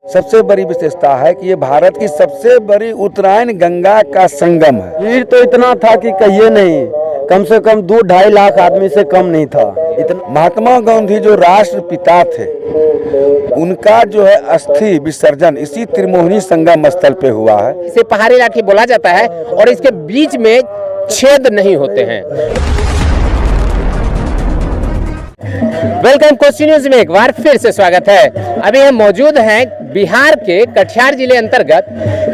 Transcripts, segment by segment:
सबसे बड़ी विशेषता है कि ये भारत की सबसे बड़ी उत्तरायण गंगा का संगम है। भीड़ तो इतना था कि कहिए नहीं, कम से कम 2-2.5 लाख आदमी से कम नहीं था। इतना महात्मा गांधी जो राष्ट्रपिता थे, उनका जो है अस्थि विसर्जन इसी त्रिमोहनी संगम स्थल पे हुआ है। इसे पहाड़ी लाठी बोला जाता है और इसके बीच में छेद नहीं होते हैं। वेलकम कोसी न्यूज में एक बार फिर से स्वागत है। अभी हम मौजूद हैं बिहार के कटिहार जिले अंतर्गत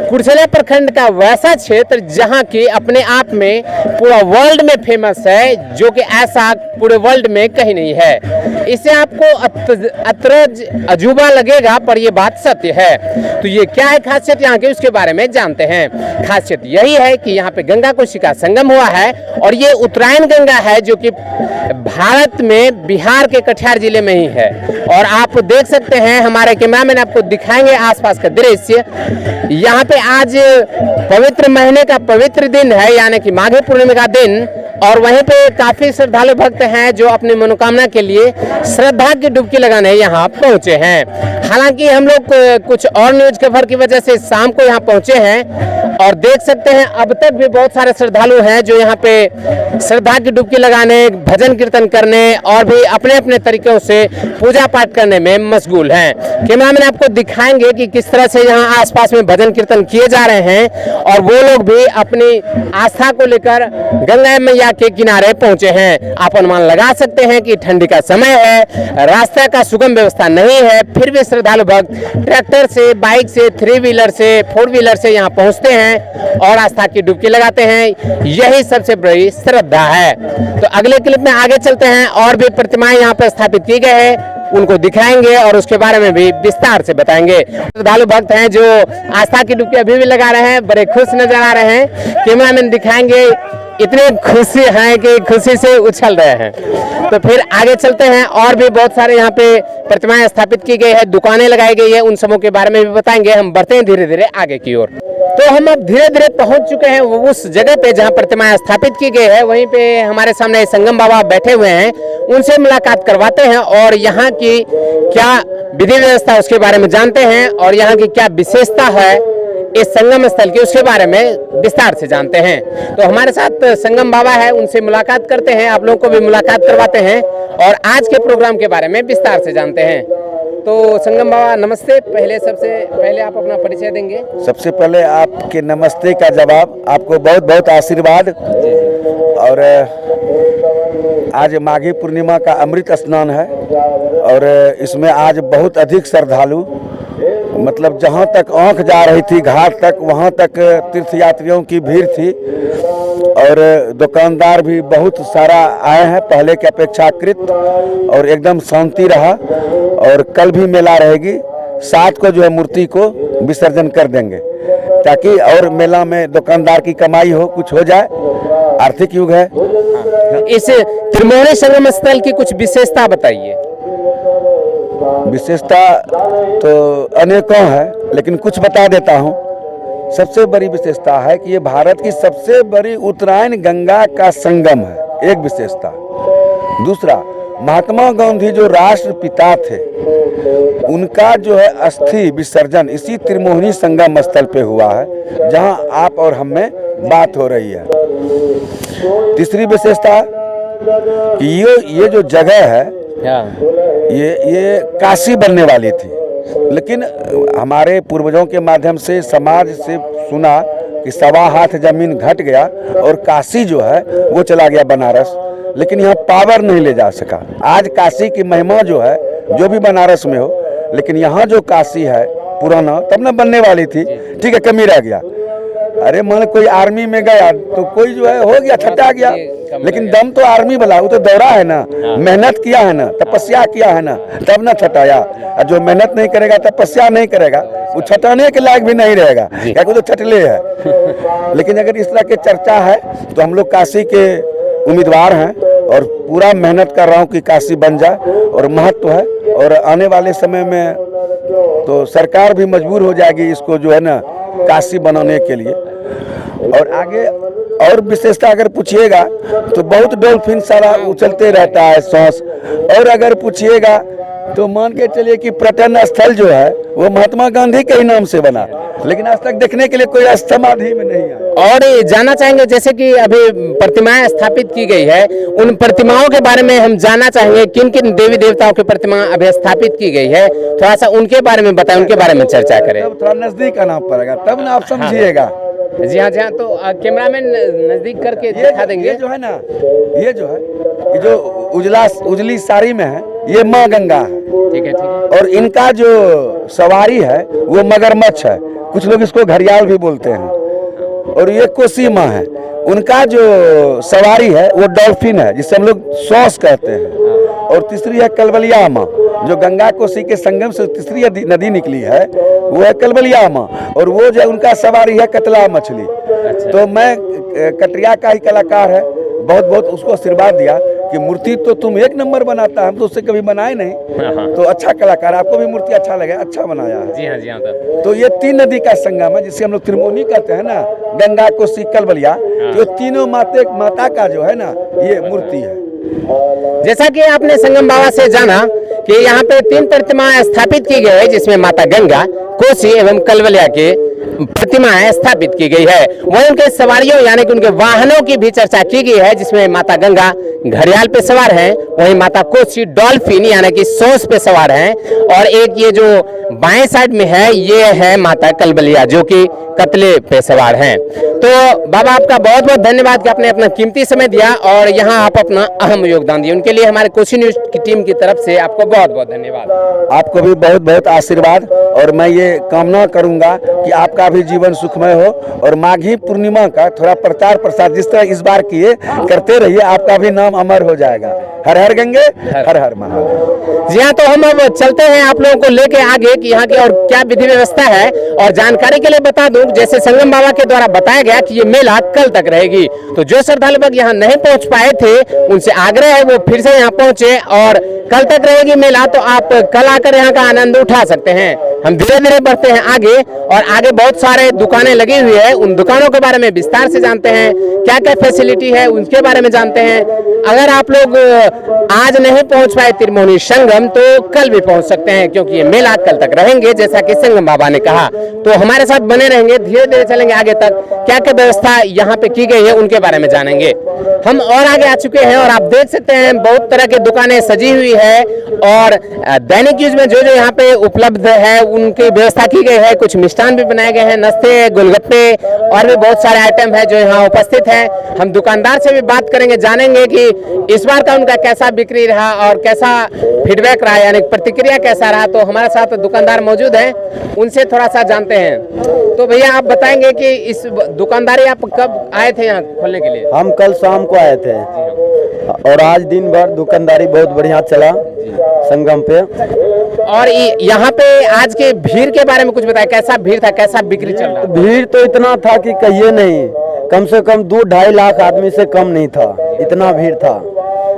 कुर्सेला प्रखंड का वैसा क्षेत्र जहां की अपने आप में पूरा वर्ल्ड में फेमस है, जो कि ऐसा पूरे वर्ल्ड में कहीं नहीं है। इससे आपको अतरज अजूबा लगेगा, पर यह बात सत्य है। तो ये क्या है खासियत यहाँ की, उसके बारे में जानते हैं। खासियत यही है कि यहाँ पे गंगा कोसी का संगम हुआ है और ये उत्तरायण गंगा है, जो कि भारत में बिहार के कटिहार जिले में ही है। और आप देख सकते हैं, हमारे कैमरामैन आपको दिखाएंगे आसपास का दृश्य। यहाँ पे आज पवित्र महीने का पवित्र दिन है, यानी कि माघी पूर्णिमा का दिन, और वहीं पे काफी श्रद्धालु भक्त हैं जो अपनी मनोकामना के लिए श्रद्धा की डुबकी लगाने यहाँ पहुंचे हैं। हालांकि हम लोग कुछ और न्यूज कवर की वजह से शाम को यहाँ पहुंचे हैं और देख सकते हैं अब तक भी बहुत सारे श्रद्धालु हैं जो यहाँ पे श्रद्धा की डुबकी लगाने, भजन कीर्तन करने और भी अपने अपने तरीकों से पूजा पाठ करने में मशगूल हैं। कैमरामैन आपको दिखाएंगे कि किस तरह से यहाँ आसपास में भजन कीर्तन किए जा रहे हैं और वो लोग भी अपनी आस्था को लेकर गंगा मैया के किनारे पहुंचे हैं। आप अनुमान लगा सकते हैं कि ठंडी का समय है, रास्ते का सुगम व्यवस्था नहीं है, फिर भी श्रद्धालु भक्त ट्रैक्टर से, बाइक से, 3 व्हीलर से, 4 व्हीलर से यहाँ पहुंचते हैं और आस्था की डुबकी लगाते हैं। यही सबसे बड़ी श्रद्धा है। तो अगले क्लिप में आगे चलते हैं और भी प्रतिमाएं यहाँ पर स्थापित की गई है, उनको दिखाएंगे और उसके बारे में भी विस्तार से बताएंगे। श्रद्धालु भक्त हैं जो आस्था की डुबकी अभी भी लगा रहे हैं, बड़े खुश नजर आ रहे हैं। कैमरामैन दिखाएंगे, इतने खुशी हैं कि खुशी से उछल रहे हैं। तो फिर आगे चलते हैं और भी बहुत सारे यहाँ पे प्रतिमाएं स्थापित की गई है, दुकानें लगाई गई है, उन सबों के बारे में भी बताएंगे। हम बढ़ते हैं धीरे धीरे आगे की ओर। तो हम अब धीरे धीरे पहुंच चुके हैं उस जगह पे जहां प्रतिमाएं स्थापित की गई है। वहीं पे हमारे सामने संगम बाबा बैठे हुए हैं, उनसे मुलाकात करवाते हैं और यहाँ की क्या विधि व्यवस्था उसके बारे में जानते हैं और यहाँ की क्या विशेषता है इस संगम स्थल की, उसके बारे में विस्तार से जानते हैं। तो हमारे साथ संगम बाबा है, उनसे मुलाकात करते हैं, आप लोगों को भी मुलाकात करवाते हैं और आज के प्रोग्राम के बारे में विस्तार से जानते हैं। तो संगम बाबा नमस्ते। सबसे पहले आप अपना परिचय देंगे। सबसे पहले आपके नमस्ते का जवाब, आपको बहुत बहुत आशीर्वाद। और आज माघी पूर्णिमा का अमृत स्नान है और इसमें आज बहुत अधिक श्रद्धालु, मतलब जहाँ तक आंख जा रही थी घाट तक, वहाँ तक तीर्थयात्रियों की भीड़ थी और दुकानदार भी बहुत सारा आए हैं पहले के अपेक्षाकृत, और एकदम शांति रहा। और कल भी मेला रहेगी, 7 को जो है मूर्ति को विसर्जन कर देंगे ताकि और मेला में दुकानदार की कमाई हो, कुछ हो जाए, आर्थिक युग है। इस त्रिमोहनी संगम स्थल की कुछ विशेषता बताइए। विशेषता तो अनेकों है, लेकिन कुछ बता देता हूँ। सबसे बड़ी विशेषता है कि ये भारत की सबसे बड़ी उत्तरायण गंगा का संगम है, एक विशेषता। दूसरा, महात्मा गांधी जो राष्ट्रपिता थे, उनका जो है अस्थि विसर्जन इसी त्रिमोहनी संगम स्थल पे हुआ है जहां आप और हम में बात हो रही है। तीसरी विशेषता कि ये जो जगह है ये काशी बनने वाली थी, लेकिन हमारे पूर्वजों के माध्यम से समाज से सुना कि 1.25 हाथ जमीन घट गया और काशी जो है वो चला गया बनारस, लेकिन यहाँ पावर नहीं ले जा सका। आज काशी की महिमा जो है, जो भी बनारस में हो, लेकिन यहाँ जो काशी है पुराना तब न बनने वाली थी, ठीक है, कमी रह गया। अरे मान कोई आर्मी में गया तो कोई जो है हो गया, छटा गया, लेकिन दम तो आर्मी वाला, वो तो दौड़ा है ना, मेहनत किया है ना, तपस्या किया है ना, तब ना छटाया। और जो मेहनत नहीं करेगा, तपस्या नहीं करेगा, वो छटाने के लायक भी नहीं रहेगा, क्या वो तो छटले है। लेकिन अगर इस तरह की चर्चा है तो हम लोग काशी के उम्मीदवार हैं और पूरा मेहनत कर रहा हूँ कि काशी बन जाए, और महत्व है। और आने वाले समय में तो सरकार भी मजबूर हो जाएगी इसको जो है ना काशी बनाने के लिए। और आगे और विशेषता अगर पूछिएगा तो बहुत डॉल्फिन सारा उछलते रहता है सांस। और अगर पूछिएगा तो मान के चलिए कि पर्यटन स्थल जो है वो महात्मा गांधी के ही नाम से बना, लेकिन आज तक देखने के लिए कोई समाधि में नहीं आया। और ये जानना चाहेंगे जैसे कि अभी प्रतिमाएं स्थापित की गई है, उन प्रतिमाओं के बारे में हम जानना चाहेंगे, किन किन देवी देवताओं की प्रतिमा अभी स्थापित की गई है, थोड़ा सा उनके बारे में बताएं, उनके बारे में चर्चा करें। तब थोड़ा नजदीक आना पड़ेगा, तब ना आप समझिएगा। जी हाँ, जी हाँ, तो कैमरामैन नजदीक करके दिखा देंगे। ये जो है ना, ये जो उजली साड़ी में है, ये माँ गंगा है। ठीक है, ठीक है। और इनका जो सवारी है वो मगरमच्छ है, कुछ लोग इसको घड़ियाल भी बोलते हैं। और ये कोसी माँ है, उनका जो सवारी है वो डॉल्फिन है, जिसे हम लोग सॉस कहते हैं। और तीसरी है कलबलिया माँ, जो गंगा कोसी के संगम से तीसरी नदी निकली है, वो है कलबलिया माँ। और वो जो उनका सवारी है कतला मछली। तो मैं कटरिया का ही कलाकार है, बहुत बहुत उसको आशीर्वाद दिया कि मूर्ति तो तुम एक नंबर बनाता है, हम तो उससे कभी बनाए नहीं। तो अच्छा कलाकार, आपको भी मूर्ति अच्छा लगे, अच्छा बनाया है। जी हाँ, जी हाँ। तो ये 3 नदी का संगम है, जिसे हम लोग त्रिमोनी कहते हैं ना, गंगा कोसी कलबलिया। तो तीनों माता का जो है ना, ये मूर्ति है। जैसा कि आपने संगम बाबा से जाना कि यहाँ पे 3 प्रतिमाएं स्थापित की गई है, जिसमें माता गंगा, कोसी एवं कलबलिया के प्रतिमाएं स्थापित की गई है। वहीं उनके सवारियों यानी कि उनके वाहनों की भी चर्चा की गई है, जिसमें माता गंगा घड़ियाल पे सवार हैं, वहीं माता कोसी डॉल्फिन यानी कि सोस पे सवार हैं, और एक ये जो बाएं साइड में है ये है माता कलबलिया जो कि कतले पे सवार हैं। तो बाबा आपका बहुत बहुत धन्यवाद कि आपने अपना कीमती समय दिया और यहाँ आप अपना अहम योगदान दिए। उनके लिए हमारे कोसी न्यूज की टीम की तरफ से आपको बहुत बहुत धन्यवाद। आपको भी बहुत बहुत आशीर्वाद, और मैं ये कामना करूंगा कि आपका भी जीवन सुखमय हो, और माघी पूर्णिमा का थोड़ा प्रचार प्रसार जिस तरह इस बार किए करते रहिए, आपका भी नाम अमर हो जाएगा। हर हर गंगे, हर हर महादेव। जी हाँ, तो हम अब चलते हैं आप लोगों को लेके आगे कि यहाँ की और क्या विधि व्यवस्था है। और जानकारी के लिए बता दूं, जैसे संगम बाबा के द्वारा बताया गया कि ये मेला कल तक रहेगी, तो जो श्रद्धालु भक्त यहाँ नहीं पहुंच पाए थे उनसे आग्रह है वो फिर से यहाँ पहुंचे, और कल तक रहेगी मेला, तो आप कल आकर यहाँ का आनंद उठा सकते हैं। हम धीरे धीरे बढ़ते हैं आगे, और आगे बहुत सारे दुकानें लगी हुई है, उन दुकानों के बारे में विस्तार से जानते हैं, क्या क्या फैसिलिटी है उनके बारे में जानते हैं। अगर आप लोग आज नहीं पहुंच पाए त्रिमोनी संगम, तो कल भी पहुंच सकते हैं, क्योंकि ये मेला कल तक रहेंगे जैसा कि संगम बाबा ने कहा। तो हमारे साथ बने रहेंगे, धीरे धीरे चलेंगे आगे तक, क्या क्या व्यवस्था यहाँ पे की गई है उनके बारे में जानेंगे। हम और आगे आ चुके हैं और आप देख सकते हैं बहुत तरह की दुकानें सजी हुई है, और दैनिक यूज में जो जो यहाँ पे उपलब्ध है उनकी व्यवस्था की गई है। कुछ मिष्ठान भी बनाए गए हैं, नाश्ते, गोलगप्पे और भी बहुत सारे आइटम है जो यहाँ उपस्थित हैं। हम दुकानदार से भी बात करेंगे, जानेंगे कि इस बार का उनका कैसा बिक्री रहा और कैसा फीडबैक रहा, यानी प्रतिक्रिया कैसा रहा। तो हमारे साथ दुकानदार मौजूद हैं, उनसे थोड़ा सा जानते हैं। तो भैया आप बताएंगे कि इस दुकानदारी आप कब आए थे यहाँ खोलने के लिए? हम कल शाम को आए थे, और आज दिन भर दुकानदारी बहुत बढ़िया चला संगम पे। और यहाँ पे आज के भीड़ के बारे में कुछ बताया, कैसा भीड़ था, कैसा बिक्री चल रहा? भीड़ तो इतना था कि कहिए नहीं, कम से कम 2-2.5 लाख आदमी से कम नहीं था, इतना भीड़ था।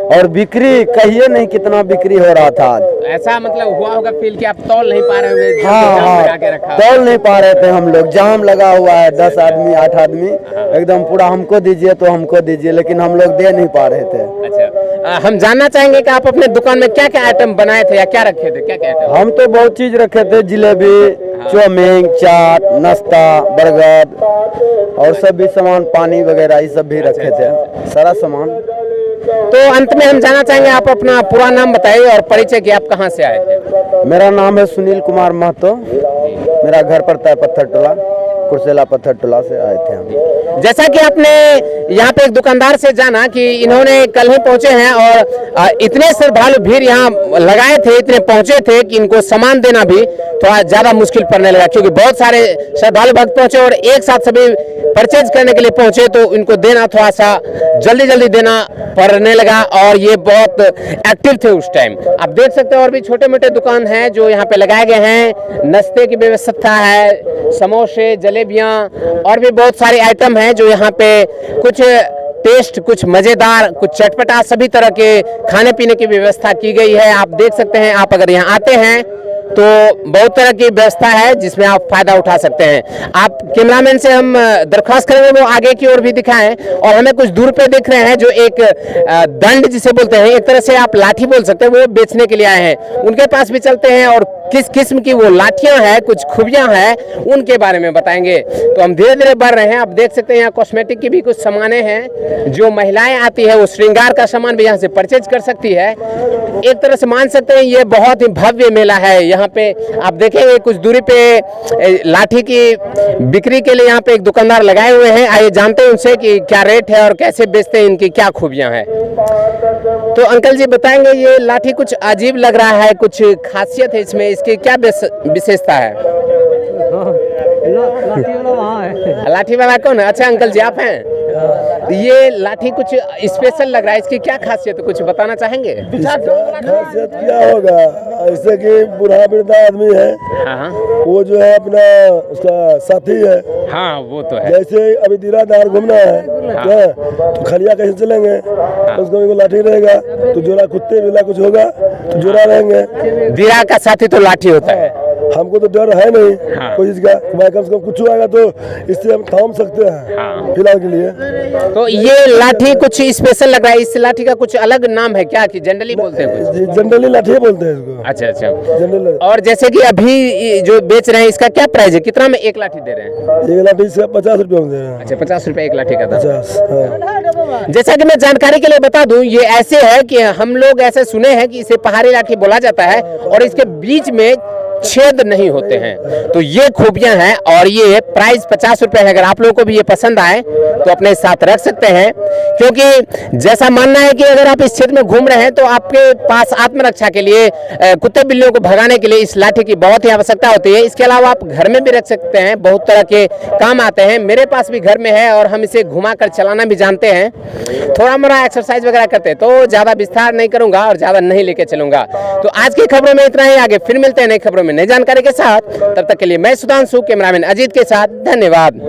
और बिक्री कहिए नहीं कितना बिक्री हो रहा था आज। ऐसा मतलब हुआ होगा फील कि आप तौल नहीं पा रहे होंगे? हाँ, तौल नहीं पा रहे थे हम लोग, जाम लगा हुआ है, 10 आदमी 8 आदमी एकदम पूरा, हमको दीजिए तो हमको दीजिए, लेकिन हम लोग दे नहीं पा रहे थे। अच्छा, हम जानना चाहेंगे कि आप अपने दुकान में क्या क्या आइटम बनाए थे या क्या रखे थे? क्या क्या आइटम? हम तो बहुत चीज रखे थे, जिलेबी, चाउमीन, चाट, नाश्ता, बर्गर और सब भी सामान, पानी वगैरह ये सब भी रखे थे, सारा सामान। तो अंत में हम जानना चाहेंगे, आप अपना पूरा नाम बताइए और परिचय कि आप कहाँ से आए थे? मेरा नाम है सुनील कुमार महतो, मेरा घर पड़ता है पत्थर टोला, कुर्सेला पत्थर टोला से आए थे हम। जैसा कि आपने यहाँ पे एक दुकानदार से जाना कि इन्होंने कल ही पहुंचे हैं, और इतने श्रद्धालु भीड़ यहाँ लगाए थे, इतने पहुंचे थे कि इनको सामान देना भी थोड़ा ज्यादा मुश्किल पड़ने लगा, क्योंकि बहुत सारे श्रद्धालु भक्त पहुंचे और एक साथ सभी परचेज करने के लिए पहुंचे, तो इनको देना थोड़ा सा जल्दी जल्दी देना पड़ने लगा, और ये बहुत एक्टिव थे उस टाइम। आप देख सकते हैं और भी छोटे मोटे दुकान हैं जो यहाँ पे लगाए गए हैं, नाश्ते की व्यवस्था है, समोसे, जलेबियाँ और भी बहुत सारे आइटम हैं जो यहाँ पे कुछ टेस्ट, कुछ मजेदार, कुछ चटपटा, सभी तरह के खाने पीने की व्यवस्था की गई है। आप देख सकते हैं, आप अगर यहाँ आते हैं तो बहुत तरह की व्यवस्था है जिसमें आप फायदा उठा सकते हैं। आप कैमरामैन से हम दरख्वास्त करेंगे वो आगे की ओर भी दिखाएं। और हमें कुछ दूर पे दिख रहे हैं जो एक दंड जिसे बोलते हैं, एक तरह से आप लाठी बोल सकते हैं, वो बेचने के लिए आए हैं। उनके पास भी चलते हैं और किस किस्म की वो लाठियां हैं, कुछ खूबियां हैं, उनके बारे में बताएंगे। तो हम धीरे धीरे बढ़ रहे हैं। आप देख सकते हैं यहाँ कॉस्मेटिक की भी कुछ सामानें हैं। जो महिलाएं आती है वो श्रृंगार का सामान भी यहाँ से परचेज कर सकती है। एक तरह से मान सकते हैं ये बहुत ही भव्य मेला है। यहाँ पे आप देखेंगे कुछ दूरी पे लाठी की बिक्री के लिए यहाँ पे एक दुकानदार लगाए हुए हैं। आइए जानते हैं उनसे कि क्या रेट है और कैसे बेचते हैं, इनकी क्या खूबियां हैं। तो अंकल जी बताएंगे, ये लाठी कुछ अजीब लग रहा है, कुछ खासियत है इसमें, इसकी क्या विशेषता है? लाठी वाला कौन है? अच्छा अंकल जी आप हैं। ये लाठी कुछ स्पेशल लग रहा है, इसकी क्या खासियत है, कुछ बताना चाहेंगे? खासियत क्या होगा, ऐसे कि बूढ़ा वृद्धा आदमी है, हाँ वो जो है अपना उसका साथी है। हाँ वो तो है। जैसे अभी दीरादार घूमना है क्या, तो खलिया कैसे चलेंगे, उसको एक लाठी रहेगा, तो जोड़ा कुत्ते बिल्ला कुछ होगा तो जोड़ा रहेंगे। दीरा का साथी तो लाठी होता है। हमको तो डर है नहीं हाँ। कोई चीज का, मैं कम से कम कुछ आएगा तो इससे हम थाम सकते हैं हाँ। फिलहाल के लिए। तो ये लाठी कुछ स्पेशल लग रहा है, इस लाठी का कुछ अलग नाम है क्या, कि जनरली बोलते हैं कुछ? जनरली लाठी बोलते हैं इसको। अच्छा अच्छा। जनरल और जैसे कि अभी जो बेच रहे हैं इसका क्या प्राइस है, कितना में एक लाठी दे रहे हैं? एक लाठी से 50 रुपये में दे रहे हैं। अच्छा 50 रुपए एक लाठी का था। 50 हाँ। जैसा कि मैं जानकारी के लिए बता दूं, ये ऐसे है कि हम लोग ऐसे सुने हैं कि इसे पहाड़ी लाठी बोला जाता है और इसके बीच में छेद नहीं होते हैं। तो ये खूबियां हैं और ये प्राइस 50 रुपए है। अगर आप लोगों को भी ये पसंद आए तो अपने साथ रख सकते हैं, क्योंकि जैसा मानना है कि अगर आप इस क्षेत्र में घूम रहे हैं तो आपके पास आत्मरक्षा के लिए, कुत्ते बिल्लियों को भगाने के लिए इस लाठी की बहुत ही आवश्यकता होती है। इसके अलावा आप घर में भी रख सकते हैं, बहुत तरह के काम आते हैं। मेरे पास भी घर में है और हम इसे घुमा कर चलाना भी जानते हैं। थोड़ा मोड़ा एक्सरसाइज वगैरह करते हैं, तो ज्यादा विस्तार नहीं करूंगा और ज्यादा नहीं लेके चलूंगा। तो आज की खबरों में इतना ही, आगे फिर मिलते हैं नई खबरों में नई जानकारी के साथ। तब तक के लिए मैं सुधांशु, कैमरामैन अजीत के साथ, धन्यवाद।